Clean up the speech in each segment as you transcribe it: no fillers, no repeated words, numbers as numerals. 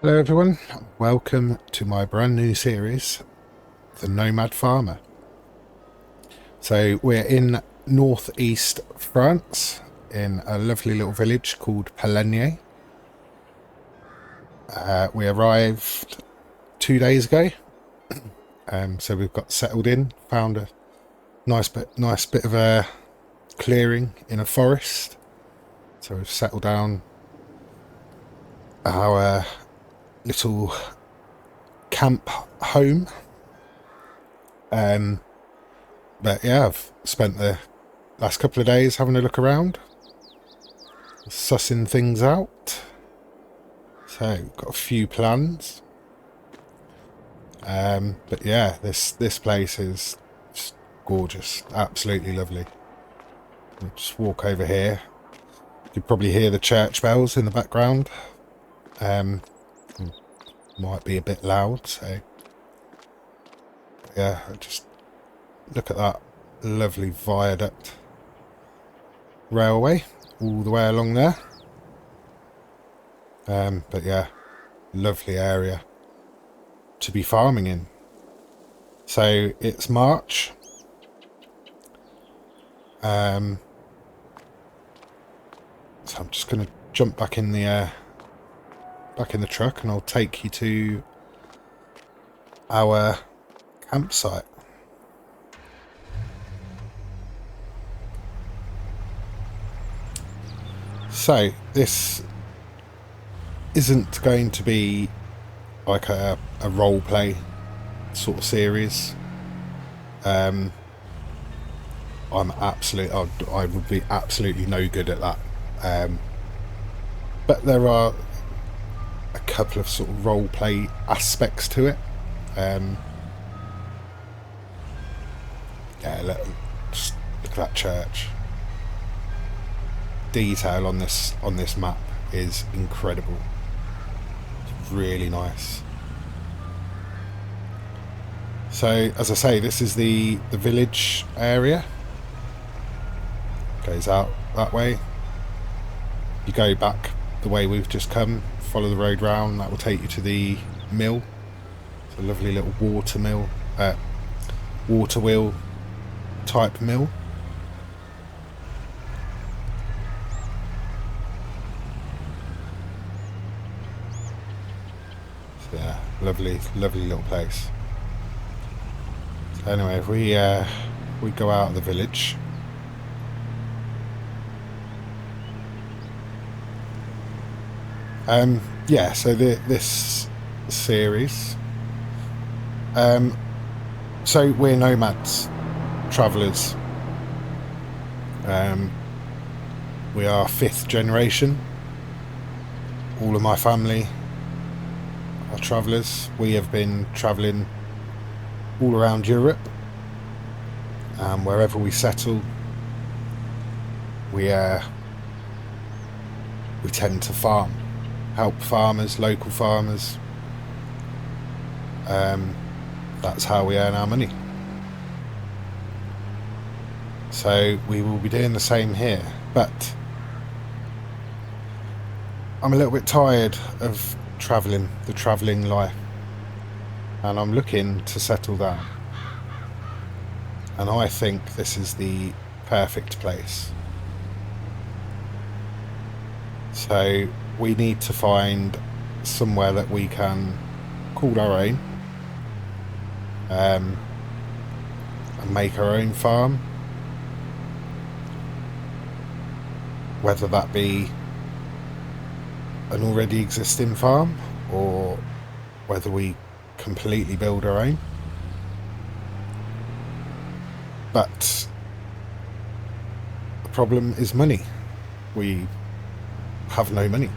Hello everyone, welcome to my brand new series, The Nomad Farmer. So we're in northeast France in a lovely little village called Pallegney. We arrived 2 days ago, so we've got settled in, found a nice bit of a clearing in a forest. So we've settled down our little camp home. But yeah, I've spent the last couple of days having a look around, sussing things out. So got a few plans. But yeah, this place is just gorgeous, absolutely lovely. I'll just walk over here. You can probably hear the church bells in the background. Might be a bit loud, so yeah, just look at that lovely viaduct railway all the way along there. But yeah, lovely area to be farming in. So it's March. So I'm just going to jump back in the truck, and I'll take you to our campsite. So this isn't going to be like a role play sort of series. I would be absolutely no good at that. But there are a couple of sort of role play aspects to it. Yeah, just look at that church. Detail on this map is incredible. It's really nice. So as I say, this is the village area. Goes out that way. You go back the way we've just come, follow the road round, that will take you to the mill. It's a lovely little water wheel type mill. So yeah, lovely little place. So anyway, if we go out of the village, yeah, so this series, so we're nomads, travellers. We are 5th generation. All of my family are travellers. We have been travelling all around Europe. Wherever we settle, we tend to farm, help farmers, local farmers. That's how we earn our money. So we will be doing the same here, but I'm a little bit tired of the travelling life, and I'm looking to settle down. And I think this is the perfect place. So we need to find somewhere that we can call our own, and make our own farm, whether that be an already existing farm or whether we completely build our own. But the problem is money. We have no money.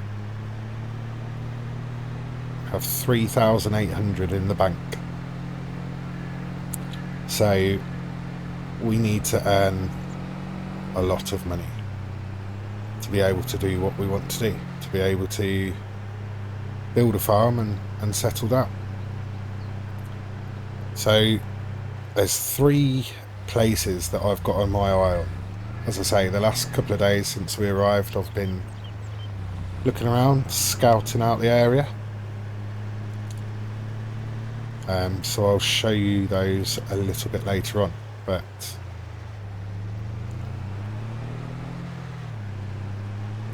We have 3,800 in the bank. So we need to earn a lot of money to be able to do what we want to do, to be able to build a farm and settle down. So there's 3 places that I've got on my eye on. As I say, the last couple of days since we arrived, I've been looking around, scouting out the area. So I'll show you those a little bit later on, but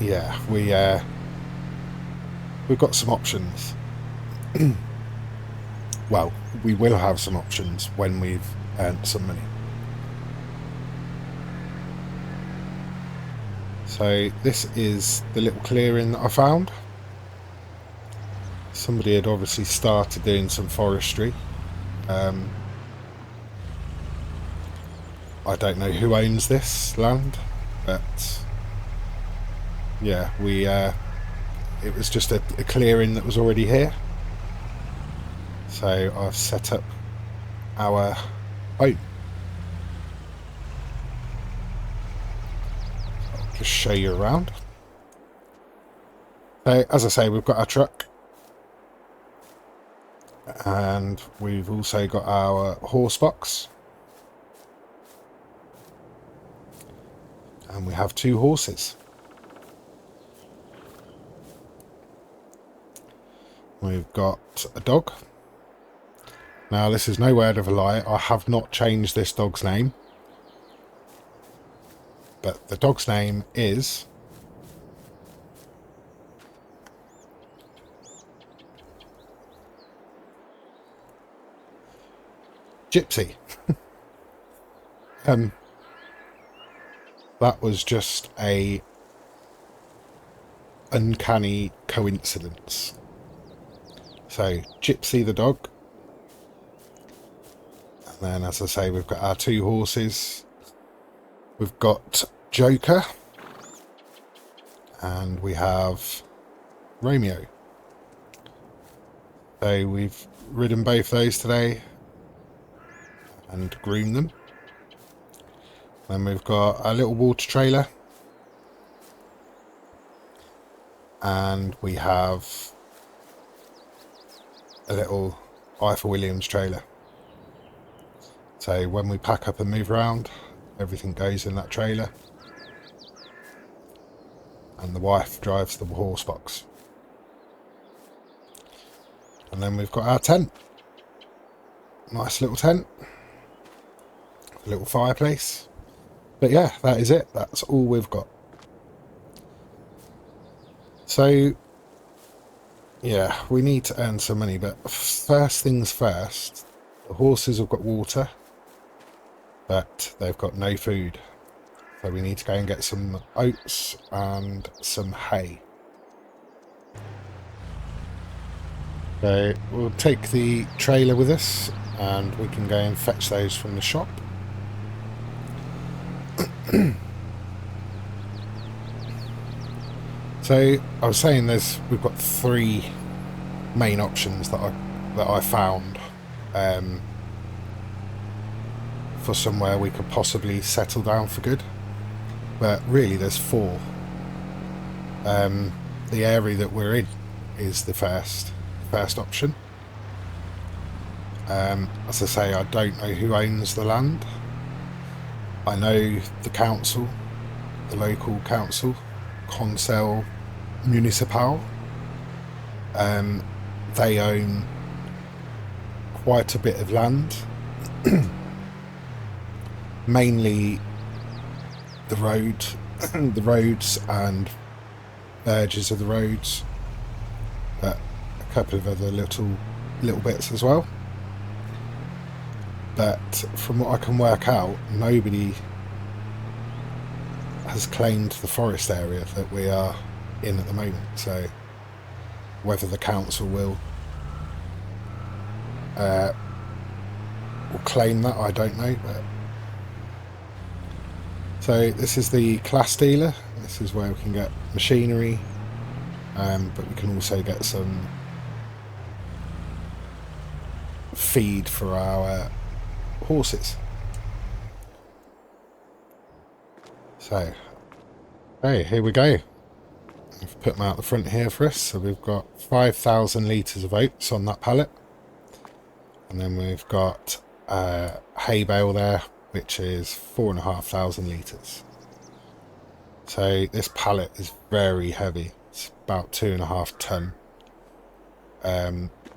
yeah, we've got some options. Well, we will have some options when we've earned some money. So this is the little clearing that I found. Somebody had obviously started doing some forestry. I don't know who owns this land, but yeah, it was just a clearing that was already here. So I've set up our home. I'll just show you around. So as I say, we've got our truck, and we've also got our horse box, and we have 2 horses. We've got a dog. Now this is no word of a lie, I have not changed this dog's name, but the dog's name is Gypsy. That was just a uncanny coincidence. So Gypsy the dog, and then as I say, we've got our 2 horses. We've got Joker, and we have Romeo. So we've ridden both those today and groomed them. Then we've got a little water trailer, and we have a little Eiffel Williams trailer. So when we pack up and move around, everything goes in that trailer, and the wife drives the horse box. And then we've got our tent. Nice little tent, a little fireplace. But yeah, that is it. That's all we've got. So yeah, we need to earn some money, but first things first, the horses have got water, but they've got no food. So we need to go and get some oats and some hay. So we'll take the trailer with us, and we can go and fetch those from the shop. So I was saying we've got 3 main options that I found for somewhere we could possibly settle down for good, but really there's 4. The area that we're in is the first option. As I say, I don't know who owns the land. I know the council, the local council, Conseil Municipal, they own quite a bit of land, mainly the roads and verges of the roads, but a couple of other little bits as well. But from what I can work out, nobody has claimed the forest area that we are in at the moment. So whether the council will claim that, I don't know. But so this is the class dealer. This is where we can get machinery, but we can also get some feed for our horses. So, hey, here we go. I've put them out the front here for us. So we've got 5,000 litres of oats on that pallet, and then we've got a hay bale there, which is 4,500 litres. So this pallet is very heavy. It's about 2.5 tonne.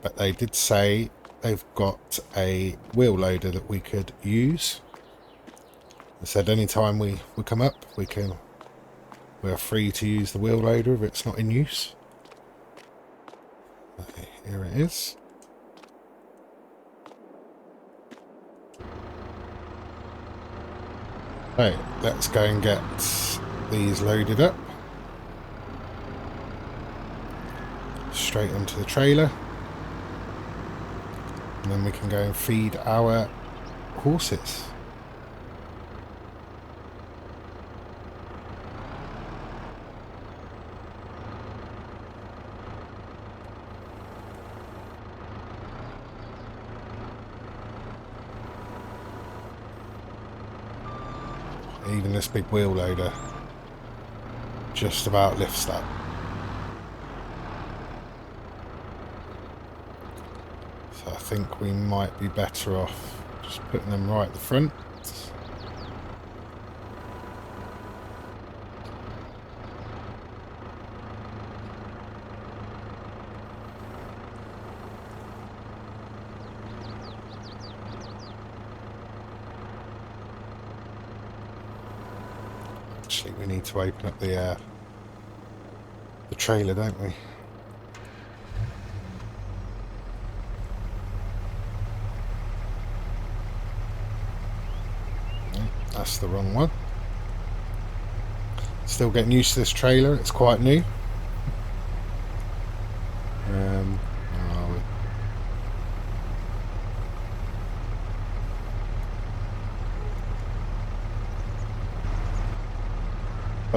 But they did say they've got a wheel loader that we could use. They said anytime we come up, we're free to use the wheel loader if it's not in use. Okay, here it is. So let's go and get these loaded up. Straight onto the trailer. And then we can go and feed our horses. Even this big wheel loader just about lifts that. So I think we might be better off just putting them right at the front. Actually, we need to open up the trailer, don't we? That's the wrong one. Still getting used to this trailer, it's quite new. Where are we?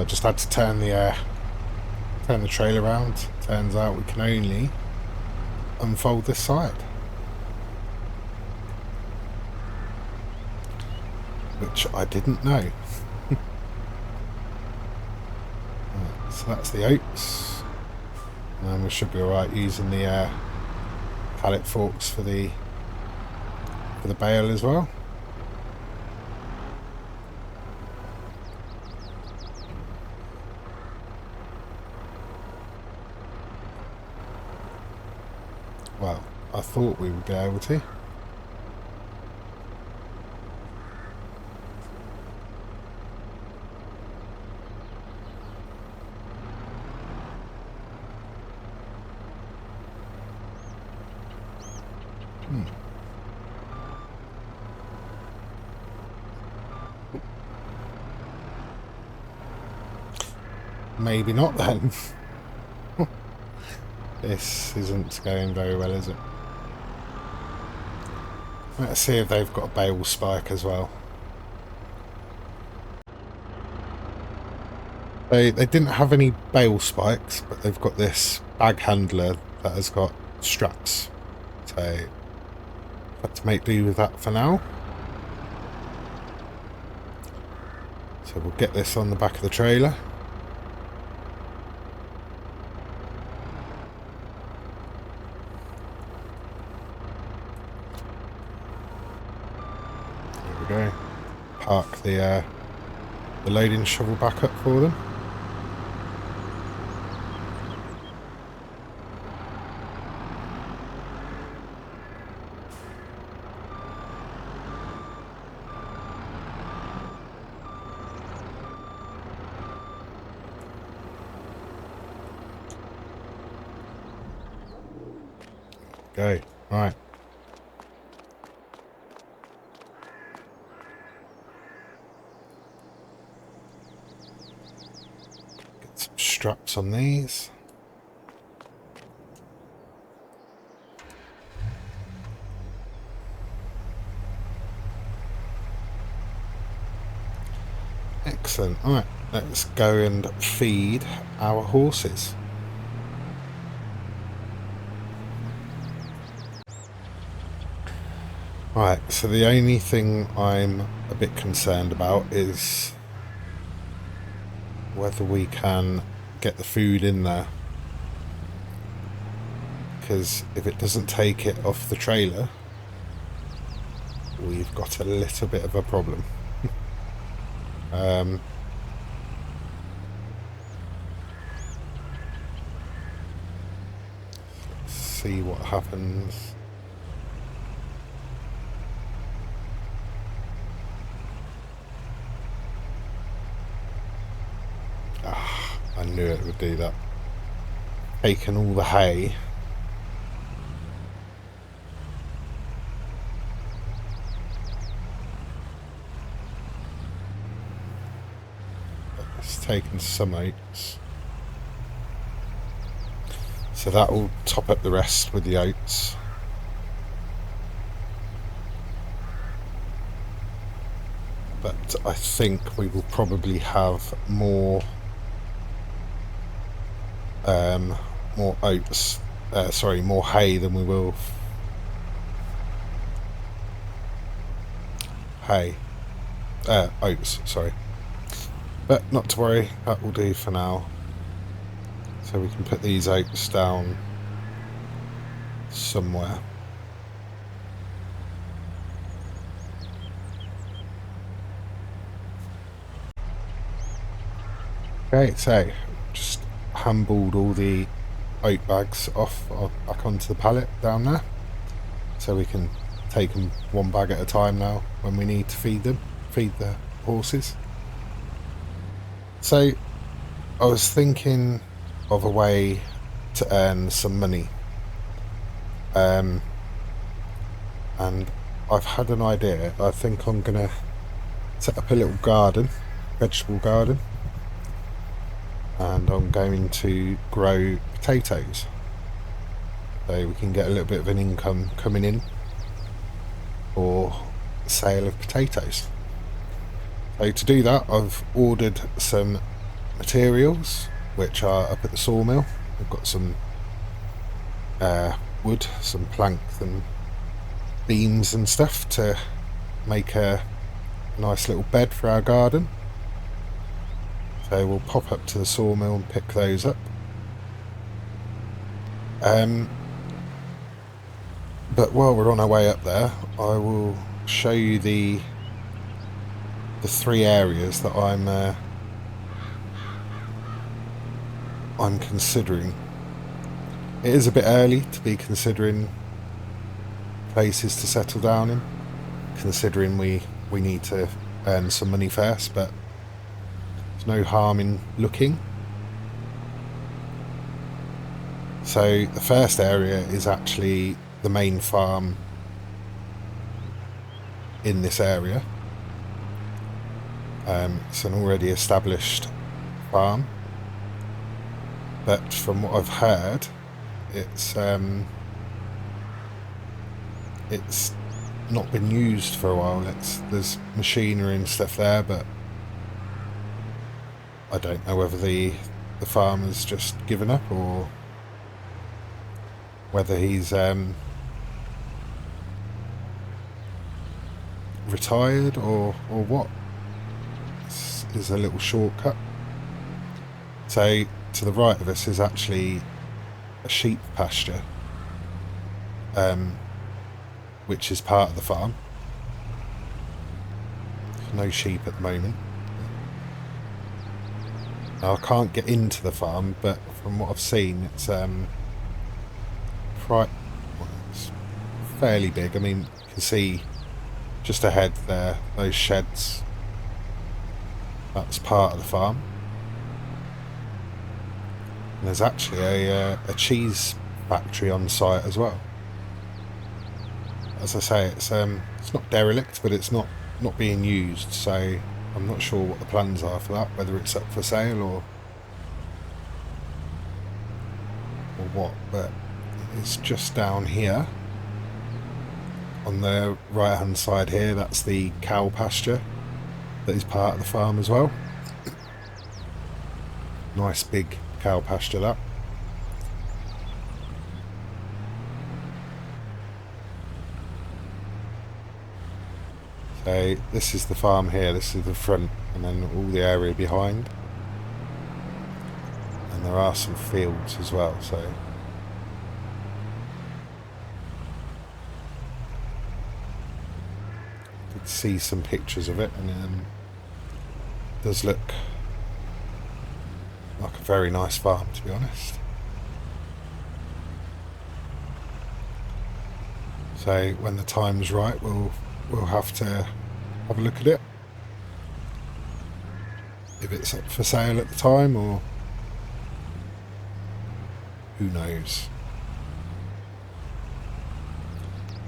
I just had to turn the trailer around. Turns out we can only unfold this side, which I didn't know. Right, so that's the oats, and we should be alright using the pallet forks for the bale as well. Well, I thought we would be able to. Maybe not then. This isn't going very well, is it? Let's see if they've got a bale spike as well. They didn't have any bale spikes, but they've got this bag handler that has got straps. So I've had to make do with that for now. So we'll get this on the back of the trailer. Go. Park the loading shovel back up for them. Go. Right. Straps on these. Excellent. All right, let's go and feed our horses. Right, so the only thing I'm a bit concerned about is whether we can get the food in there, because if it doesn't take it off the trailer, we've got a little bit of a problem. Let's see what happens. knew it would do that. Taken all the hay. It's taken some oats. So that will top up the rest with the oats. But I think we will probably have more oats, more hay than we will oats, sorry. But not to worry, that will do for now. So we can put these oats down somewhere. Okay, so just handballed all the oat bags off back onto the pallet down there, so we can take them one bag at a time now when we need to feed the horses. So I was thinking of a way to earn some money, and I've had an idea. I think I'm gonna set up a little garden, vegetable garden, and I'm going to grow potatoes so we can get a little bit of an income coming in for sale of potatoes. So to do that, I've ordered some materials which are up at the sawmill. I've got some wood, some planks and beams and stuff to make a nice little bed for our garden. So we'll pop up to the sawmill and pick those up. But while we're on our way up there, I will show you the 3 areas that I'm considering. It is a bit early to be considering places to settle down in, considering we need to earn some money first, but no harm in looking. So the first area is actually the main farm in this area. It's an already established farm, but from what I've heard, it's not been used for a while. There's machinery and stuff there, but I don't know whether the farmer's just given up or whether he's retired or what. This is a little shortcut. So to the right of us is actually a sheep pasture, which is part of the farm. No sheep at the moment. Now, I can't get into the farm, but from what I've seen, it's it's fairly big. I mean, you can see just ahead there, those sheds. That's part of the farm. And there's actually a cheese factory on site as well. As I say, it's not derelict, but it's not being used, so I'm not sure what the plans are for that, whether it's up for sale or what, but it's just down here on the right hand side here. That's the cow pasture that is part of the farm as well. Nice big cow pasture, that. So this is the farm here, this is the front, and then all the area behind. And there are some fields as well, so you could see some pictures of it, and it does look like a very nice farm, to be honest. So when the time's right, we'll have to have a look at it, if it's up for sale at the time, or Who knows?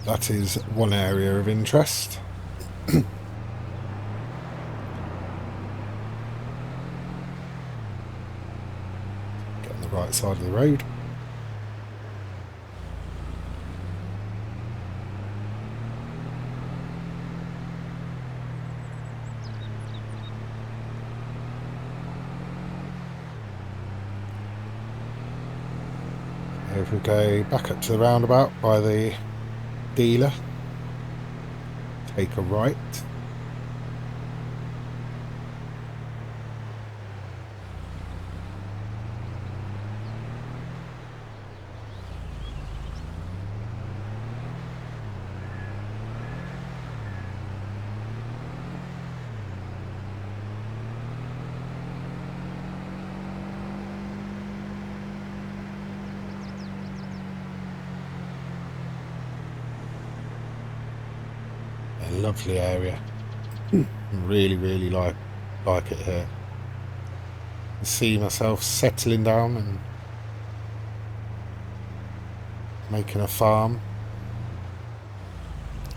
That is one area of interest. Getting the right side of the road. If we go back up to the roundabout by the dealer, take a right. Lovely area. Really like it here. I see myself settling down and making a farm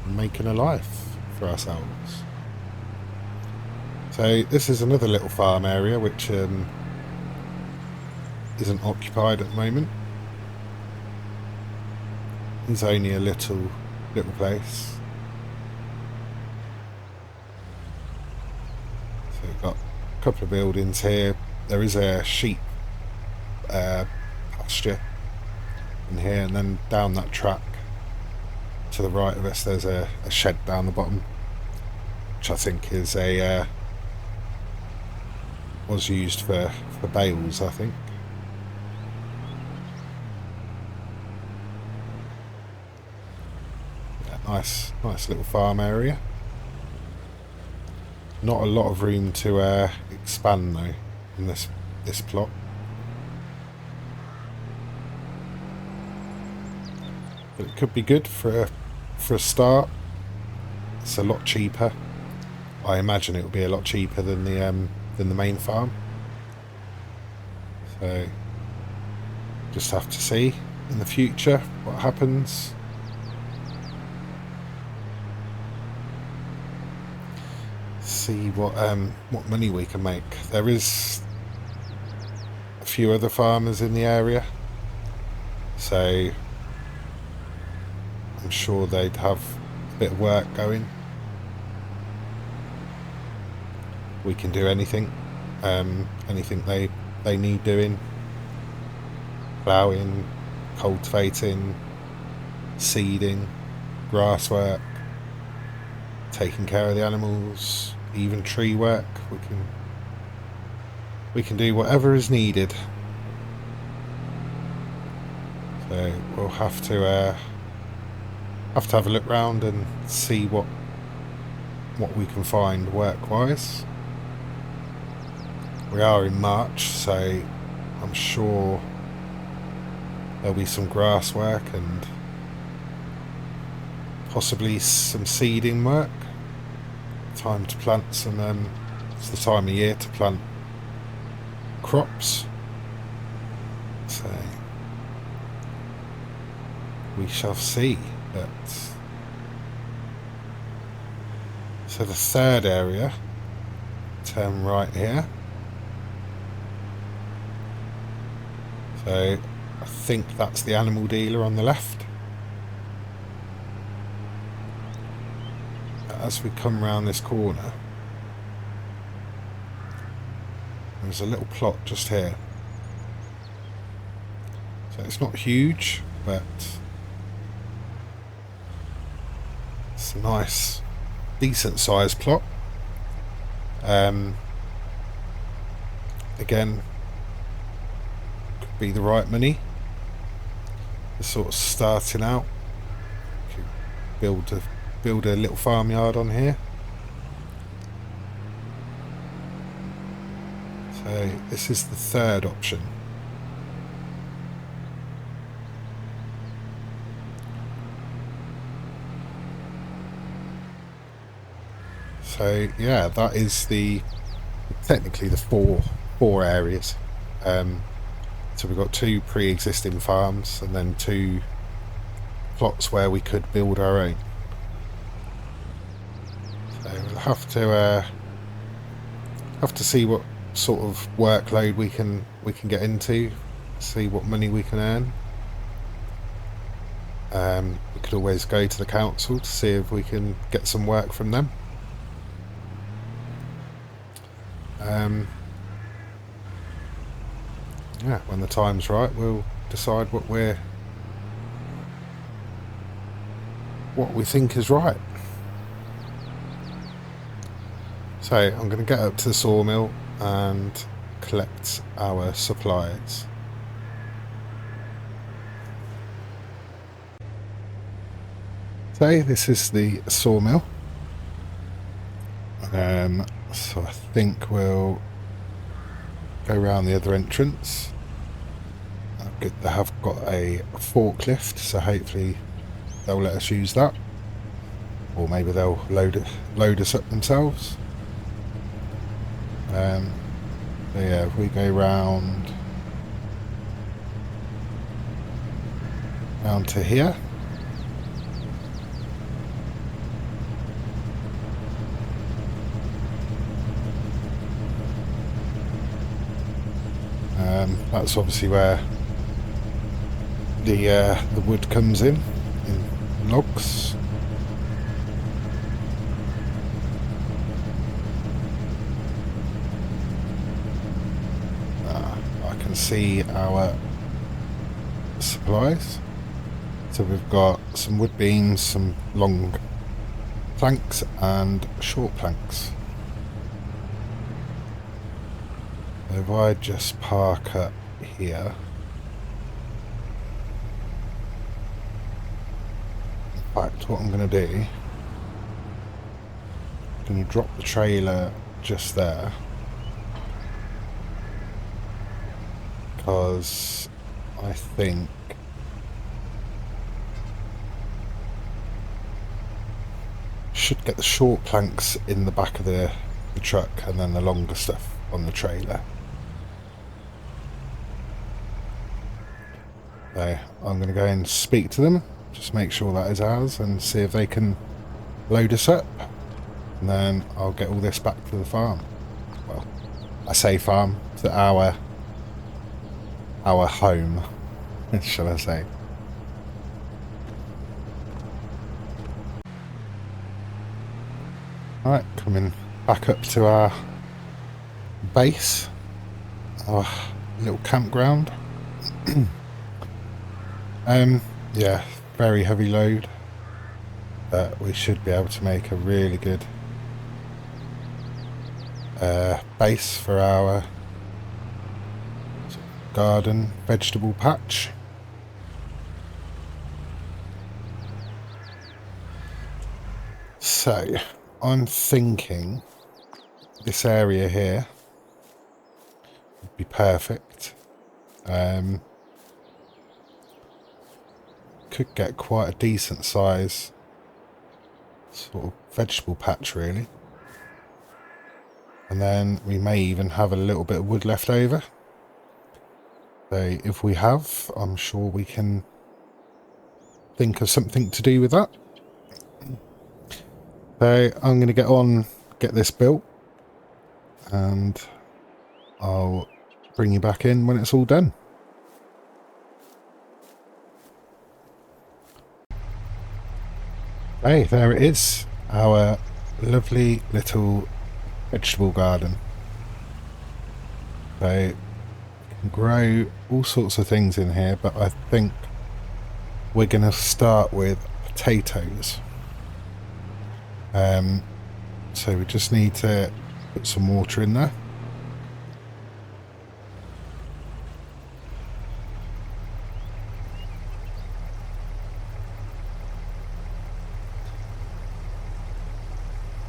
and making a life for ourselves. So this is another little farm area which isn't occupied at the moment. It's only a little place. We've got a couple of buildings here. There is a sheep pasture in here, and then down that track to the right of us there's a shed down the bottom, which I think is was used for bales, I think. Yeah, nice little farm area. Not a lot of room to expand though in this plot. But it could be good for a start. It's a lot cheaper. I imagine it will be a lot cheaper than the main farm. So just have to see in the future what happens. See what money we can make. There is a few other farmers in the area, so I'm sure they'd have a bit of work going. We can do anything they need doing: ploughing, cultivating, seeding, grass work, taking care of the animals, even tree work. We can do whatever is needed. So we'll have to have a look round and see what we can find work-wise. We are in March, so I'm sure there'll be some grass work and possibly some seeding work. Time to plant some, it's the time of year to plant crops, so we shall see. But so the third area, turn right here. So I think that's the animal dealer on the left. As we come round this corner, there's a little plot just here. So it's not huge, but it's a nice, decent sized plot. Again, could be the right money. It's sort of starting out. Could build a little farmyard on here. So this is the third option. So yeah, that is technically the four areas to So we've got 2 pre-existing farms and then 2 plots where we could build our own. So we'll have to see what sort of workload we can get into, see what money we can earn. We could always go to the council to see if we can get some work from them. Yeah, when the time's right, we'll decide what we think is right. So I'm going to get up to the sawmill and collect our supplies. So this is the sawmill. So I think we'll go around the other entrance. They have got a forklift, so hopefully they'll let us use that, or maybe they'll load us up themselves. So yeah, if we go round to here. That's obviously where the wood comes in logs. I can see our supplies. So we've got some wood beams, some long planks and short planks. So if I just park up here, in fact what I'm going to do, I'm going to drop the trailer just there, because I think should get the short planks in the back of the truck and then the longer stuff on the trailer. So I'm going to go and speak to them, just make sure that is ours and see if they can load us up, and then I'll get all this back to the farm. Well, I say farm, to our home, shall I say. Alright, coming back up to our base, our little campground. Yeah, very heavy load, but we should be able to make a really good base for our garden vegetable patch. So I'm thinking this area here would be perfect. Could get quite a decent size sort of vegetable patch really, and then we may even have a little bit of wood left over. So if we have, I'm sure we can think of something to do with that. So I'm going to get this built, and I'll bring you back in when it's all done. Hey, there it is, our lovely little vegetable garden. So you can grow all sorts of things in here, but I think we're going to start with potatoes. So we just need to put some water in there.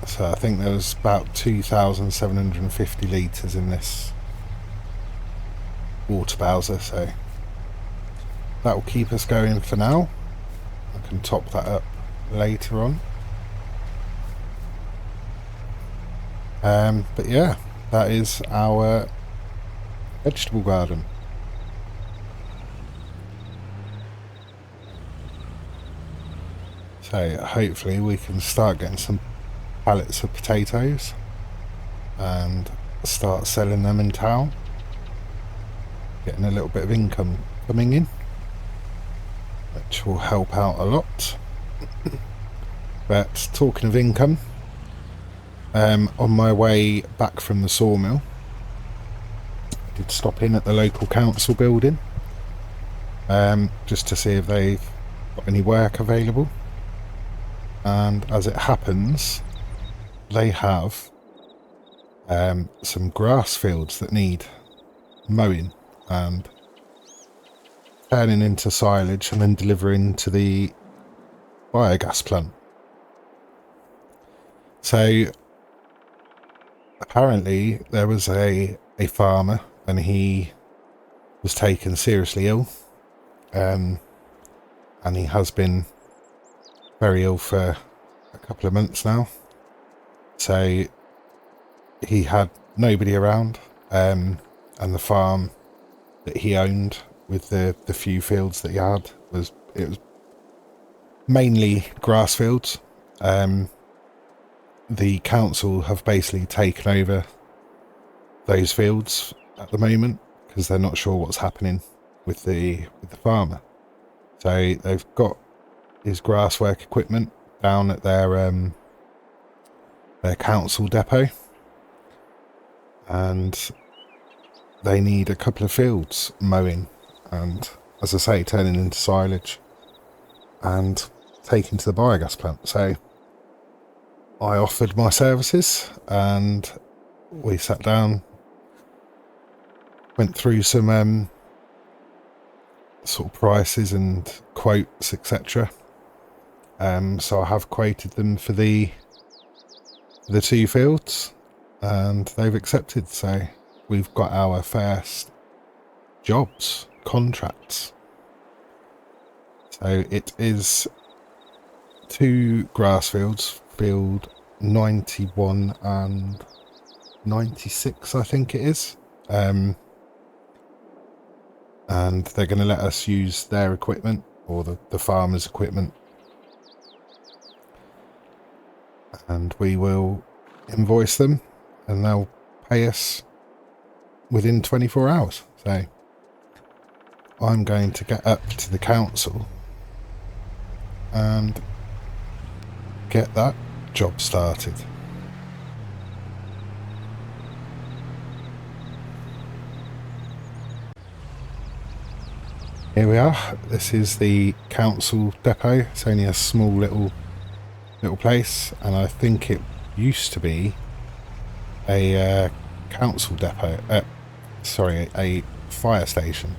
So I think there was about 2,750 litres in this water bowser, so that will keep us going for now. I can top that up later on. But yeah, that is our vegetable garden. So hopefully we can start getting some pallets of potatoes and start selling them in town, getting a little bit of income coming in, which will help out a lot. But talking of income, on my way back from the sawmill, I did stop in at the local council building, just to see if they've got any work available. And as it happens, they have some grass fields that need mowing and turning into silage and then delivering to the biogas plant. So apparently there was a farmer and he was taken seriously ill, and he has been very ill for a couple of months now. So he had nobody around, and the farm that he owned with the few fields that he had was mainly grass fields. The council have basically taken over those fields at the moment because they're not sure what's happening with the farmer. So they've got his grass work equipment down at their council depot, and they need a couple of fields mowing and, as I say, turning into silage and taken to the biogas plant. So I offered my services and we sat down, went through some sort of prices and quotes, etc. So I have quoted them for the 2 fields and they've accepted. So we've got our first jobs, contracts. So it is 2 grass fields, field 91 and 96 I think it is, and they're going to let us use their equipment, or the farmer's equipment, and we will invoice them and they'll pay us within 24 hours. So I'm going to get up to the council and get that job started. Here we are. This is the council depot. It's only a small little place, and I think it used to be a council depot. A fire station.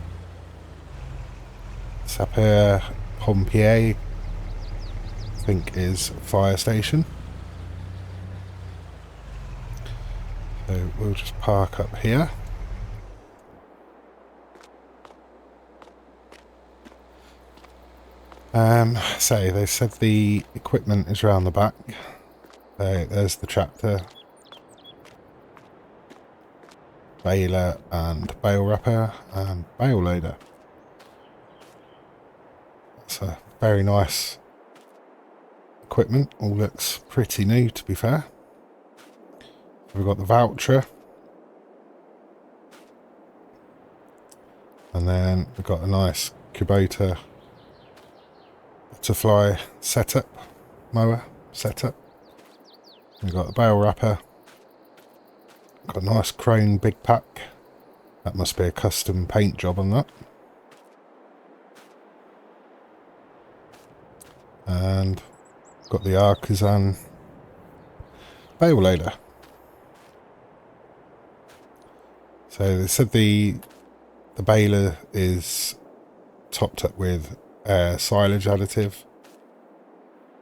Sapeur Pompier, I think, is fire station. So we'll just park up here. So they said the equipment is around the back. There's the tractor, baler and bale wrapper and bale loader. That's a very nice equipment. All looks pretty new, to be fair. We've got the voucher, and then we've got a nice Kubota butterfly setup, mower setup. We've got the bale wrapper, got a nice chrome big pack. That must be a custom paint job on that. And got the Artisan bale loader. So they said the baler is topped up with silage additive.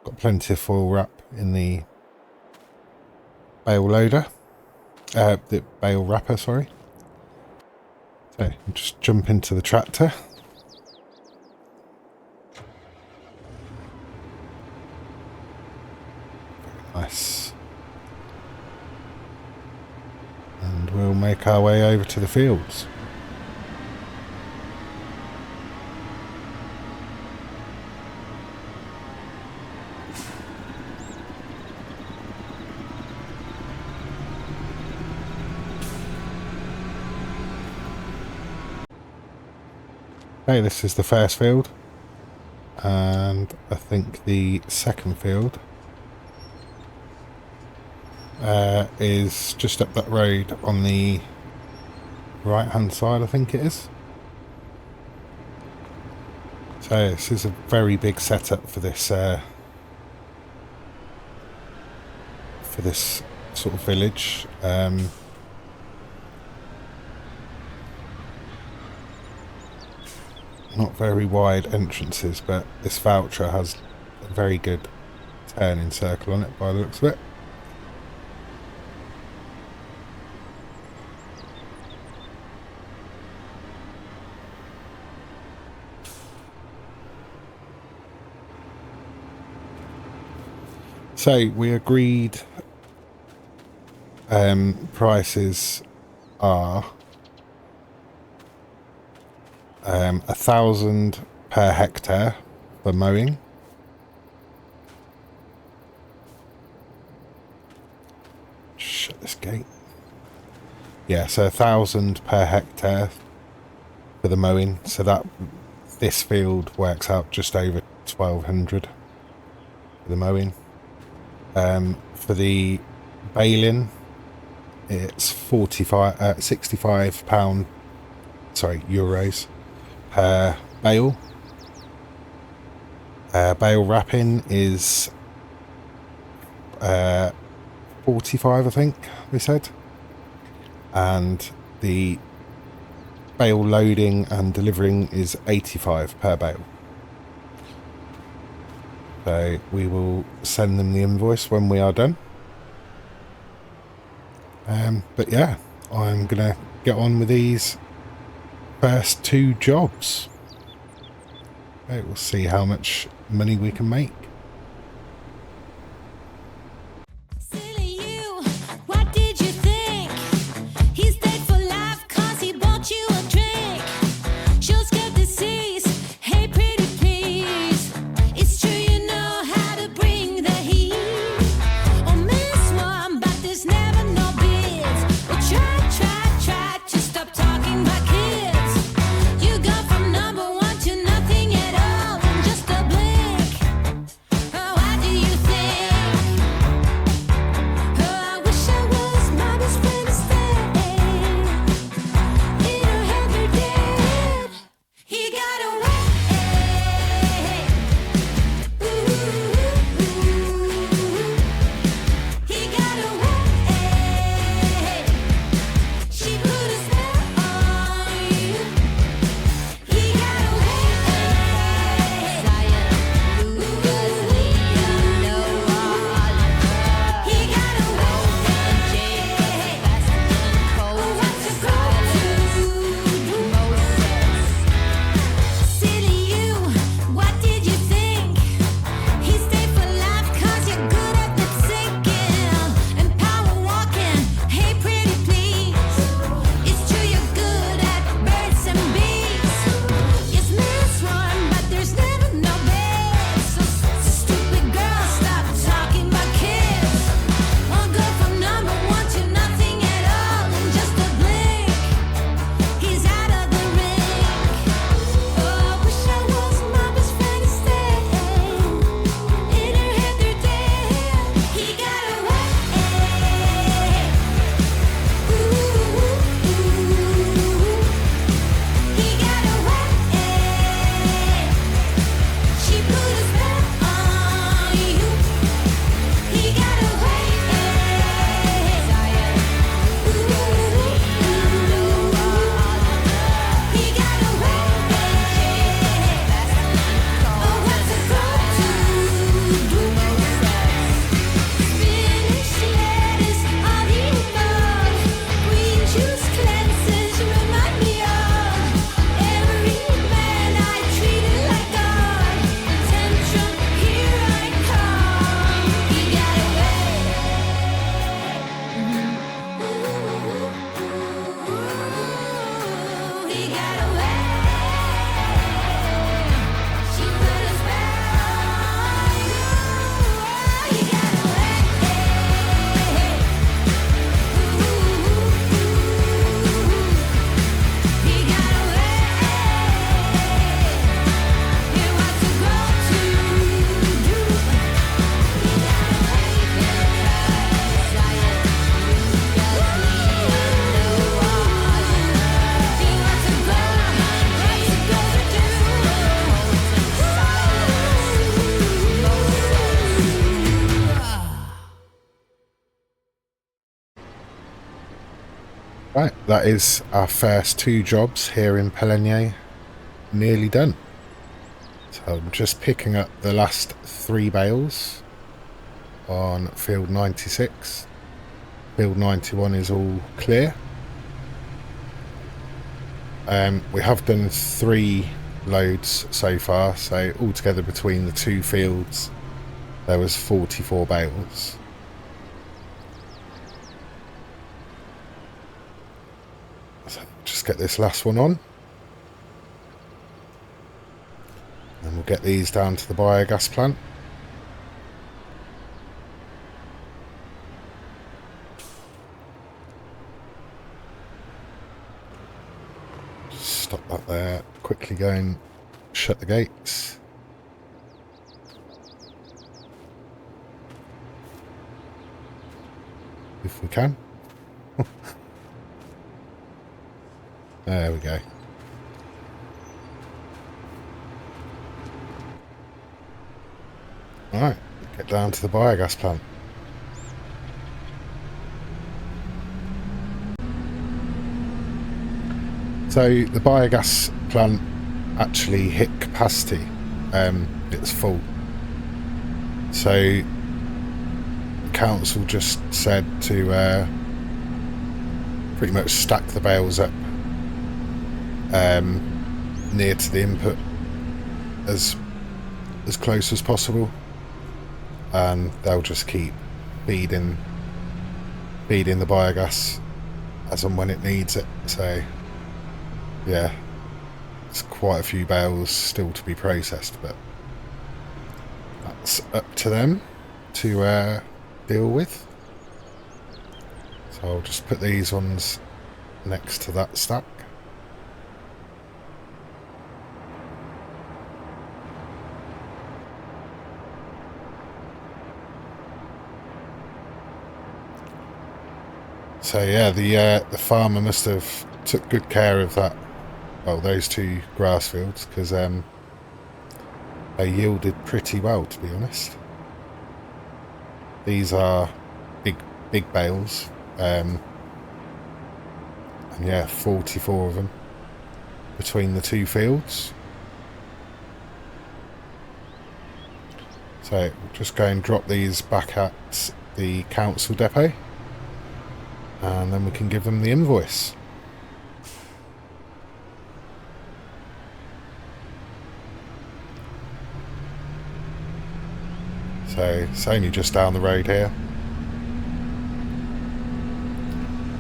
Got plenty of foil wrap in the bale loader, the bale wrapper, sorry. So I'll just jump into the tractor. Very nice. And we'll make our way over to the fields. Okay, this is the first field, and I think the second field is just up that road on the right hand side, I think it is. So this is a very big setup for this sort of village. Not very wide entrances, but this voucher has a very good turning circle on it by the looks of it. So we agreed prices are 1,000 per hectare for mowing, shut this gate, yeah, so 1,000 per hectare for the mowing, so that this field works out just over 1,200 for the mowing. For the baling, it's 65 pound, sorry, euros per bale. Bale wrapping is 45, I think we said, and the bale loading and delivering is 85 per bale. So we will send them the invoice when we are done. But yeah, I'm gonna get on with these first 2 jobs. Okay, we'll see how much money we can make. Right, that is our first 2 jobs here in Pallegney nearly done. So I'm just picking up the last 3 bales on field 96. Field 91 is all clear. We have done 3 loads so far, so altogether between the 2 fields there was 44 bales. So just get this last one on, and we'll get these down to the biogas plant. Stop that there, quickly go and shut the gates. If we can. There we go. Alright, get down to the biogas plant. So the biogas plant actually hit capacity. It's full. So the council just said to pretty much stack the bales up near to the input as close as possible, and they'll just keep feeding the biogas as and when it needs it. So yeah, it's quite a few bales still to be processed, but that's up to them to deal with. So I'll just put these ones next to that stack. So yeah, the farmer must have took good care of that. Well, those 2 grass fields, because they yielded pretty well, to be honest. These are big bales, and yeah, 44 of them between the 2 fields. So we'll just go and drop these back at the council depot, and then we can give them the invoice. So it's only just down the road here,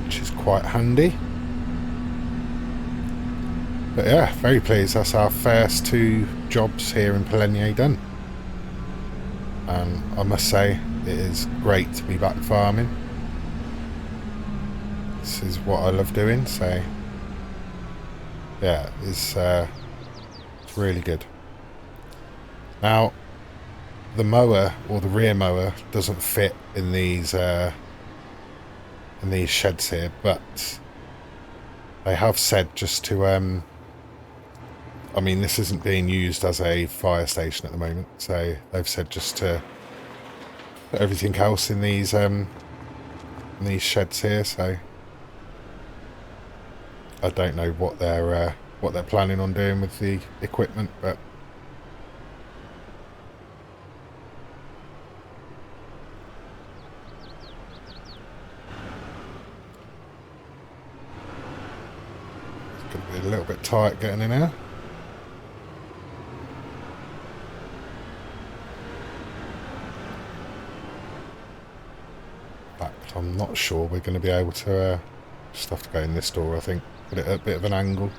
which is quite handy. But yeah, very pleased. That's our first 2 jobs here in Pallegney done. And I must say, it is great to be back farming. This is what I love doing, so yeah, it's really good. Now, the mower, or the rear mower, doesn't fit in these sheds here, but they have said just to I mean, this isn't being used as a fire station at the moment, so they've said just to put everything else in these sheds here. So I don't know what they're planning on doing with the equipment, but it's going to be a little bit tight getting in here. I'm not sure we're going to be able to just have to go in this door, I think. Put it at a bit of an angle.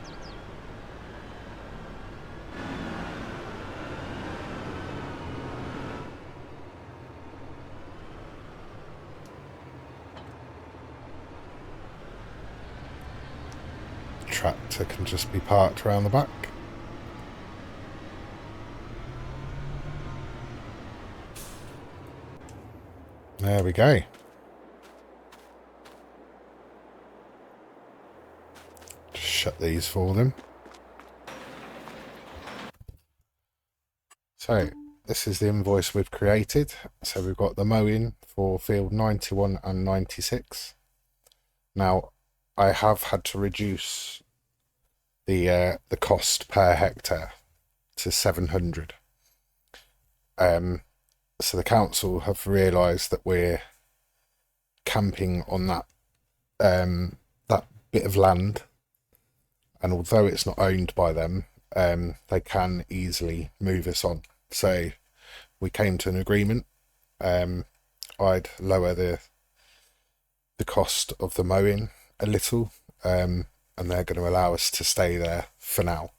The tractor can just be parked around the back. There we go. Shut these for them. So this is the invoice we've created. So we've got the mowing for field 91 and 96. Now I have had to reduce the cost per hectare to 700. So the council have realised that we're camping on that bit of land, and although it's not owned by them, they can easily move us on. So we came to an agreement. I'd lower the cost of the mowing a little, and they're going to allow us to stay there for now.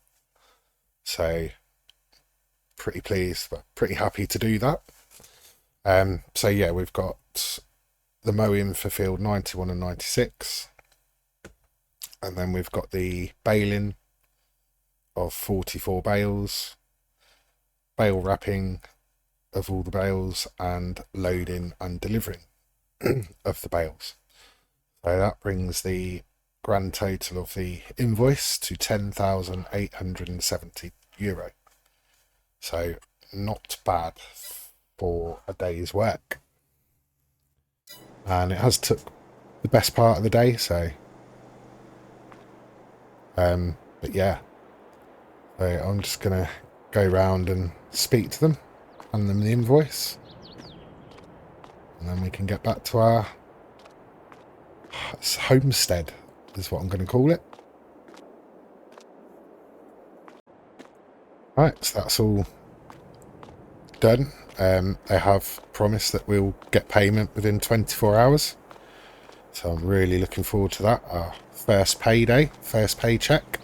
So pretty pleased, but pretty happy to do that. So yeah, we've got the mowing for field 91 and 96, and then we've got the baling of 44 bales, bale wrapping of all the bales, and loading and delivering of the bales. So that brings the grand total of the invoice to €10,870. So not bad for a day's work. And it has took the best part of the day, so but yeah. So I'm just gonna go round and speak to them, hand them the invoice, and then we can get back to our homestead, is what I'm going to call it. Right, so that's all done. They have promised that we'll get payment within 24 hours. So I'm really looking forward to that. Our first payday, first paycheck.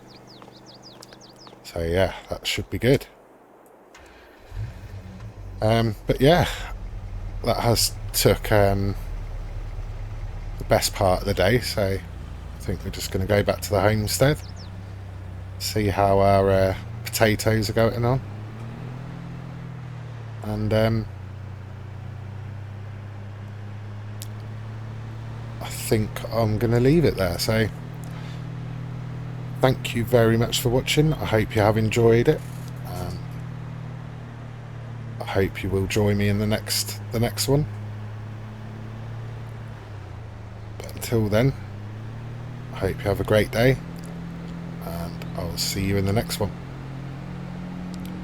So yeah, that should be good. But yeah, that has took the best part of the day. So I think we're just going to go back to the homestead, see how our potatoes are going on, and I think I'm going to leave it there. So thank you very much for watching. I hope you have enjoyed it. I hope you will join me in the next one. But until then, I hope you have a great day, and I'll see you in the next one.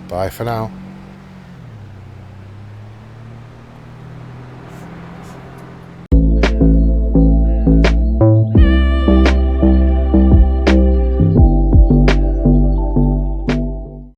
Bye for now.